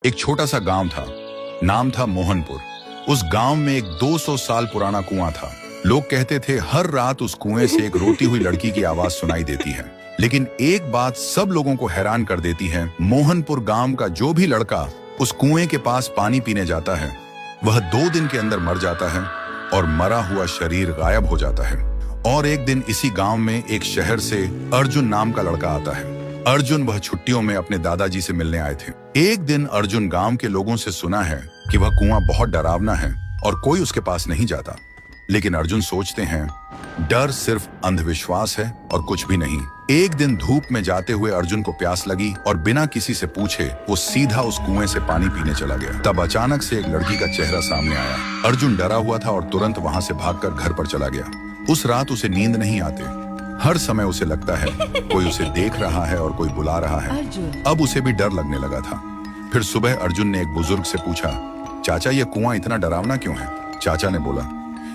एक छोटा सा गांव था, नाम था मोहनपुर। उस गांव में एक 200 साल पुराना कुआं था। लोग कहते थे हर रात उस कुएं से एक रोती हुई लड़की की आवाज सुनाई देती है। लेकिन एक बात सब लोगों को हैरान कर देती है, मोहनपुर गांव का जो भी लड़का उस कुएं के पास पानी पीने जाता है, वह 2 दिन के अंदर मर जाता है और मरा हुआ शरीर गायब हो जाता है। और एक दिन इसी गांव में एक शहर से अर्जुन नाम का लड़का आता है। अर्जुन वह छुट्टियों में अपने दादाजी से मिलने आए थे। एक दिन अर्जुन गांव के लोगों से सुना है कि वह कुआं बहुत डरावना है और कोई उसके पास नहीं जाता। लेकिन अर्जुन सोचते हैं डर सिर्फ अंधविश्वास है और कुछ भी नहीं। एक दिन धूप में जाते हुए अर्जुन को प्यास लगी और बिना किसी से पूछे वो सीधा उस कुएं से पानी पीने चला गया। तब अचानक से एक लड़की का चेहरा सामने आया। अर्जुन डरा हुआ था और तुरंत वहां से भागकर घर पर चला गया। उस रात उसे नींद नहीं आती। हर समय उसे लगता है कोई उसे देख रहा है और कोई बुला रहा है। अब उसे भी डर लगने लगा था। फिर सुबह अर्जुन ने एक बुजुर्ग से पूछा, चाचा ये कुआं इतना डरावना क्यों है? चाचा ने बोला,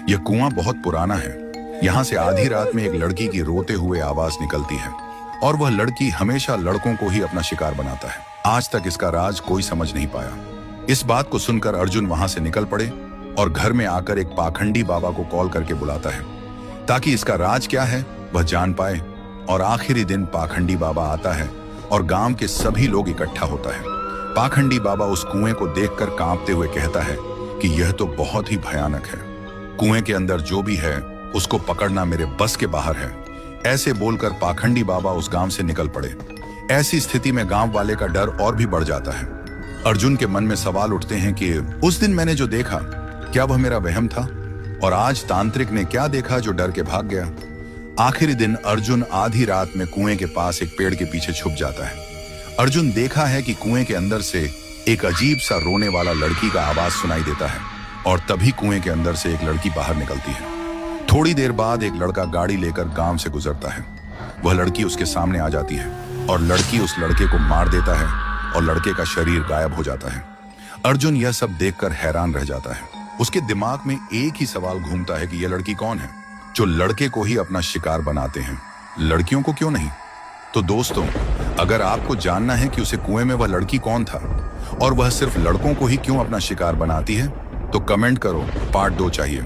यह कुआं बहुत पुराना है। यहाँ से आधी रात में एक लड़की की रोते हुए आवाज निकलती है और वह लड़की हमेशा लड़कों को ही अपना शिकार बनाता है। आज तक इसका राज कोई समझ नहीं पाया। इस बात को सुनकर अर्जुन वहां से निकल पड़े और घर में आकर एक पाखंडी बाबा को कॉल करके बुलाता है ताकि इसका राज क्या है वह जान पाए। और आखिरी दिन पाखंडी बाबा आता है और गांव के सभी लोग इकट्ठा होता है। पाखंडी बाबा उस कुएं को देखकर कांपते हुए कहता है कि यह तो बहुत ही भयानक है। कुएं के अंदर जो भी है उसको पकड़ना मेरे बस के बाहर है। ऐसे बोलकर पाखंडी बाबा उस गांव से निकल पड़े। ऐसी स्थिति में गांव वाले का डर और भी बढ़ जाता है। अर्जुन के मन में सवाल उठते हैं कि उस दिन मैंने जो देखा क्या वह मेरा वहम था, और आज तांत्रिक ने क्या देखा जो डर के भाग गया। आखिरी दिन अर्जुन आधी रात में कुएं के पास एक पेड़ के पीछे छुप जाता है। अर्जुन देखा है कि कुएं के अंदर से एक अजीब सा रोने वाला लड़की का आवाज सुनाई देता है और तभी कुएं के अंदर से एक लड़की बाहर निकलती है। थोड़ी देर बाद एक लड़का गाड़ी लेकर गांव से गुजरता है। वह लड़की उसके सामने आ जाती है और लड़की उस लड़के को मार देता है और लड़के का शरीर गायब हो जाता है। अर्जुन यह सब देखकर हैरान रह जाता है। उसके दिमाग में एक ही सवाल घूमता है कि यह लड़की कौन है जो लड़के को ही अपना शिकार बनाते हैं, लड़कियों को क्यों नहीं? तो दोस्तों, अगर आपको जानना है कि उसे कुएं में वह लड़की कौन था और वह सिर्फ लड़कों को ही क्यों अपना शिकार बनाती है, तो कमेंट करो, पार्ट 2 चाहिए।